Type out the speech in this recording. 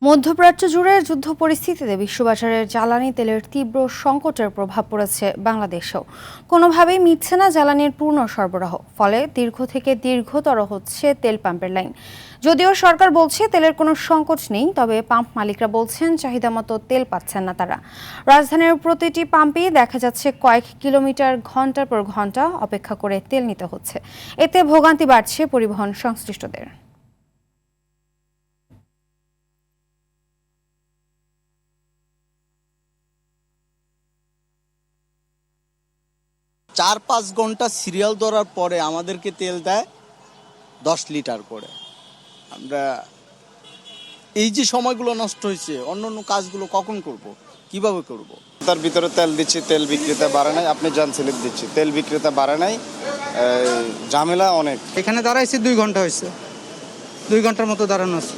মধ্যপ্রাচ্য জুড়ে যুদ্ধ পরিস্থিতিতে বিশ্ববাজারের জ্বালানি তেলের তীব্র সংকটের প্রভাব পড়েছে বাংলাদেশেও। কোনোভাবেই মিটছে না জ্বালানির পূর্ণ সরবরাহ, ফলে দীর্ঘ থেকে দীর্ঘতর হচ্ছে তেল পাম্পের লাইন। যদিও সরকার বলছে তেলের কোনো সংকট নেই, তবে পাম্প মালিকরা বলছেন চাহিদা মতো তেল পাচ্ছেন না তারা। রাজধানীর প্রতিটি পাম্পেই দেখা যাচ্ছে কয়েক কিলোমিটার ঘন্টার পর ঘন্টা অপেক্ষা করে তেল নিতে হচ্ছে। এতে ভোগান্তি বাড়ছে পরিবহন সংশ্লিষ্টদের। ৪-৫ ঘন্টা সিরিয়াল ধরার পরে আমাদেরকে তেল দেয় ১০ লিটার করে। আমরা এই যে সময়গুলো নষ্ট হয়েছে, অন্য কাজগুলো কখন করব, কিভাবে করব? তার ভিতরে তেল দিচ্ছি, তেল বিক্রেতা বাড়ে নাই। আপনি যান স্লিপ দিচ্ছি, তেল বিক্রেতা বাড়ে নাই। ঝামেলা অনেক। এখানে দাঁড়াইছি ২ ঘন্টা হয়েছে, ২ ঘন্টার মতো দাঁড়ানো আছে।